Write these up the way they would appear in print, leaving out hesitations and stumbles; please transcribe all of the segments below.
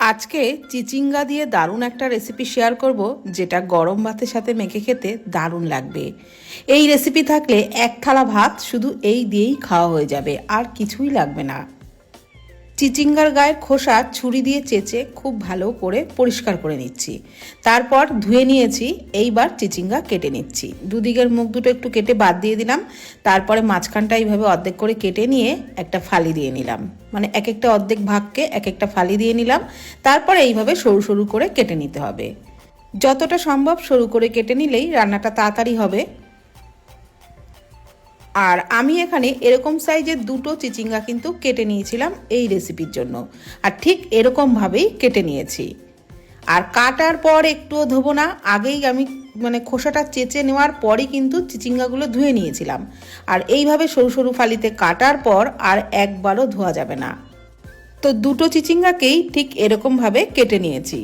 আজকে চিচিঙ্গা দিয়ে দারুণ একটা রেসিপি শেয়ার করব, যেটা গরম ভাতের সাথে মেখে খেতে দারুণ লাগবে। এই রেসিপি থাকলে এক থালা ভাত শুধু এই দিয়েই খাওয়া হয়ে যাবে, আর কিছুই লাগবে না। চিচিঙ্গার গায়ের খোসা ছুরি দিয়ে চেঁচে খুব ভালো করে পরিষ্কার করে নিচ্ছি, তারপর ধুয়ে নিয়েছি। এইবার চিচিঙ্গা কেটে নিচ্ছি। দুদিকের মুখ দুটো একটু কেটে বাদ দিয়ে দিলাম, তারপরে মাঝখানটা এইভাবে অর্ধেক করে কেটে নিয়ে একটা ফালি দিয়ে নিলাম, মানে এক একটা অর্ধেক ভাগকে এক একটা ফালি দিয়ে নিলাম। তারপরে এইভাবে সরু সরু করে কেটে নিতে হবে। যতটা সম্ভব সরু করে কেটে নিলেই রান্নাটা তাড়াতাড়ি হবে। আর আমি এখানে এরকম সাইজের দুটো চিচিঙ্গা কিন্তু কেটে নিয়েছিলাম এই রেসিপির জন্য, আর ঠিক এরকমভাবেই কেটে নিয়েছি। আর কাটার পর একটুও ধোবো না, আগেই আমি খোসাটা চেঁচে নেওয়ার পরই কিন্তু চিচিঙ্গাগুলো ধুয়ে নিয়েছিলাম। আর এইভাবে সরু সরু ফালিতে কাটার পর আর একবারও ধোয়া যাবে না। তো দুটো চিচিঙ্গাকেই ঠিক এরকমভাবে কেটে নিয়েছি।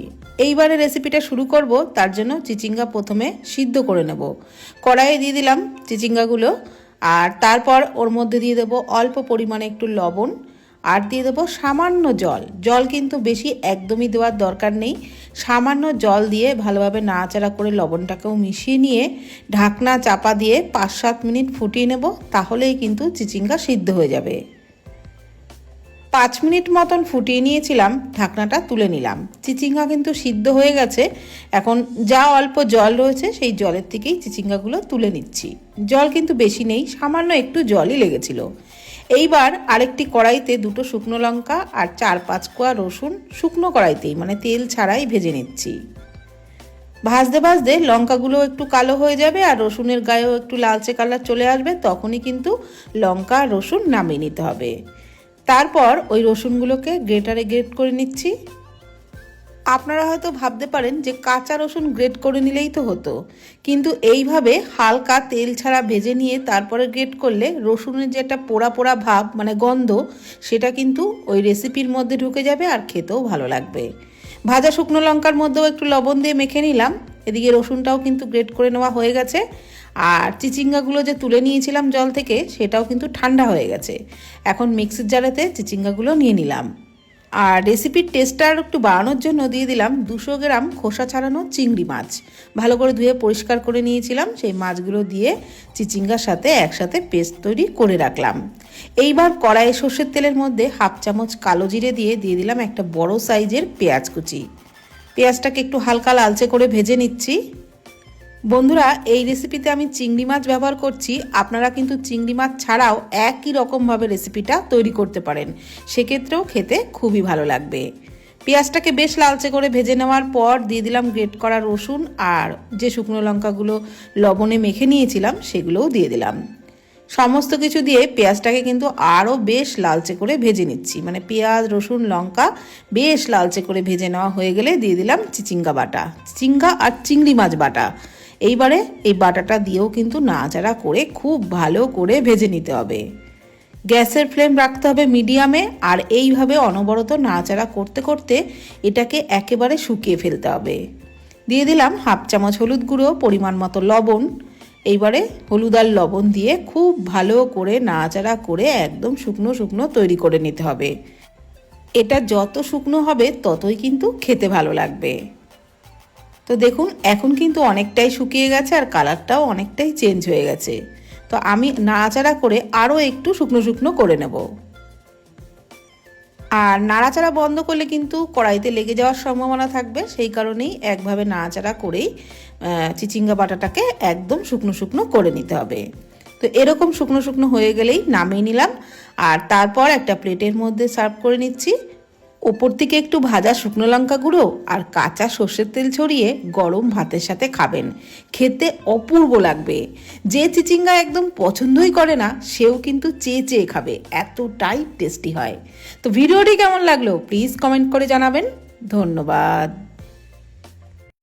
এইবারে রেসিপিটা শুরু করব, তার জন্য চিচিঙ্গা প্রথমে সিদ্ধ করে নেব। কড়াইয়ে দিয়ে দিলাম চিচিঙ্গাগুলো, আর তারপর ওর মধ্যে দিয়ে দেবো অল্প পরিমাণে একটু লবণ, আর দিয়ে দেবো সামান্য জল। জল কিন্তু বেশি একদমই দেওয়ার দরকার নেই, সামান্য জল দিয়ে ভালোভাবে নাড়াচাড়া করে লবণটাকেও মিশিয়ে নিয়ে ঢাকনা চাপা দিয়ে 5-7 মিনিট ফুটিয়ে নেব, তাহলেই কিন্তু চিচিঙ্গা সিদ্ধ হয়ে যাবে। 5 মিনিট মতন ফুটিয়ে নিয়েছিলাম, ঢাকনাটা তুলে নিলাম। চিচিঙ্গা কিন্তু সিদ্ধ হয়ে গেছে। এখন যা অল্প জল রয়েছে সেই জলের থেকেই চিচিঙ্গাগুলো তুলে নিচ্ছি। জল কিন্তু বেশি নেই, সামান্য একটু জলই লেগেছিল। এইবার আরেকটি কড়াইতে দুটো শুকনো লঙ্কা আর 4-5 কোয়া রসুন শুকনো কড়াইতেই, মানে তেল ছাড়াই ভেজে নিচ্ছি। ভাজতে ভাজতে লঙ্কাগুলো একটু কালো হয়ে যাবে আর রসুনের গায়েও একটু লালচে কালার চলে আসবে, তখনই কিন্তু লঙ্কা আর রসুন নামিয়ে নিতে হবে। তারপর ওই রসুনগুলোকে গ্রেটারে গ্রেট করে নিচ্ছি। আপনারা হয়তো ভাবতে পারেন যে কাঁচা রসুন গ্রেট করে নিলেই তো হতো, কিন্তু এইভাবে হালকা তেল ছাড়া ভেজে নিয়ে তারপরে গ্রেট করলে রসুনের যে একটা পোড়া পোড়া ভাব, মানে গন্ধ, সেটা কিন্তু ওই রেসিপির মধ্যে ঢুকে যাবে আর খেতেও ভালো লাগবে। ভাজা শুকনো লঙ্কার মধ্যেও একটু লবণ দিয়ে মেখে নিলাম। এদিকে রসুনটাও কিন্তু গ্রেট করে নেওয়া হয়ে গেছে, আর চিচিঙ্গাগুলো যে তুলে নিয়েছিলাম জল থেকে সেটাও কিন্তু ঠান্ডা হয়ে গেছে। এখন মিক্সির জারেতে চিচিঙ্গাগুলো নিয়ে নিলাম। আর রেসিপির টেস্টটা আর একটু বাড়ানোর জন্য দিয়ে দিলাম 200 গ্রাম খোসা ছাড়ানো চিংড়ি মাছ। ভালো করে ধুয়ে পরিষ্কার করে নিয়েছিলাম, সেই মাছগুলো দিয়ে চিচিঙ্গার সাথে একসাথে পেস্ট তৈরি করে রাখলাম। এইবার কড়াইয়ে সর্ষের তেলের মধ্যে 1/2 চামচ কালো জিরে দিয়ে দিলাম একটা বড় সাইজের পেঁয়াজ কুচি। পেঁয়াজটাকে একটু হালকা লালচে করে ভেজে নিচ্ছি। বন্ধুরা, এই রেসিপিতে আমি চিংড়ি মাছ ব্যবহার করছি, আপনারা কিন্তু চিংড়ি মাছ ছাড়াও একই রকমভাবে রেসিপিটা তৈরি করতে পারেন, সেক্ষেত্রেও খেতে খুবই ভালো লাগবে। পেঁয়াজটাকে বেশ লালচে করে ভেজে নেওয়ার পর দিয়ে দিলাম গ্রেট করা রসুন, আর যে শুকনো লঙ্কাগুলো লবণে মেখে নিয়েছিলাম সেগুলোও দিয়ে দিলাম। সমস্ত কিছু দিয়ে পেঁয়াজটাকে কিন্তু আরও বেশ লালচে করে ভেজে নিচ্ছি, মানে পেঁয়াজ রসুন লঙ্কা বেশ লালচে করে ভেজে নেওয়া হয়ে গেলে দিয়ে দিলাম চিচিঙ্গা বাটা, চিচিঙ্গা আর চিংড়ি মাছ বাটা। এইবারে এই বাটাটা দিয়েও কিন্তু নাড়াচাড়া করে খুব ভালো করে ভেজে নিতে হবে। গ্যাসের ফ্লেম রাখতে হবে মিডিয়ামে, আর এইভাবে অনবরত নাড়াচাড়া করতে করতে এটাকে একেবারে শুকিয়ে ফেলতে হবে। দিয়ে দিলাম 1/2 চামচ হলুদ গুঁড়ো, পরিমাণ মতো লবণ। এইবারে হলুদ আর লবণ দিয়ে খুব ভালো করে নাড়াচাড়া করে একদম শুকনো শুকনো তৈরি করে নিতে হবে। এটা যত শুকনো হবে ততই কিন্তু খেতে ভালো লাগবে। তো দেখুন, এখন কিন্তু অনেকটাই শুকিয়ে গেছে আর কালারটাও অনেকটাই চেঞ্জ হয়ে গেছে। তো আমি নাড়াচাড়া করে আরও একটু শুকনো শুকনো করে নেব। আর নাড়াচাড়া বন্ধ করলে কিন্তু কড়াইতে লেগে যাওয়ার সম্ভাবনা থাকবে, সেই কারণেই একভাবে নাড়াচাড়া করেই চিচিঙ্গা বাটাটাকে একদম শুকনো শুকনো করে নিতে হবে। তো এরকম শুকনো শুকনো হয়ে গেলেই নামিয়ে নিলাম, আর তারপর একটা প্লেটের মধ্যে সার্ভ করে নিচ্ছি। ওপর থেকে একটু ভাজা শুকনো লঙ্কা গুঁড়ো আর কাঁচা সর্ষের তেল ছড়িয়ে গরম ভাতের সাথে খাবেন, খেতে অপূর্ব লাগবে। যে চিচিঙ্গা একদম পছন্দই করে না সেও কিন্তু চেয়ে চেয়ে খাবে, এতটাই টেস্টি হয়। তো ভিডিওটি কেমন লাগলো প্লিজ কমেন্ট করে জানাবেন। ধন্যবাদ।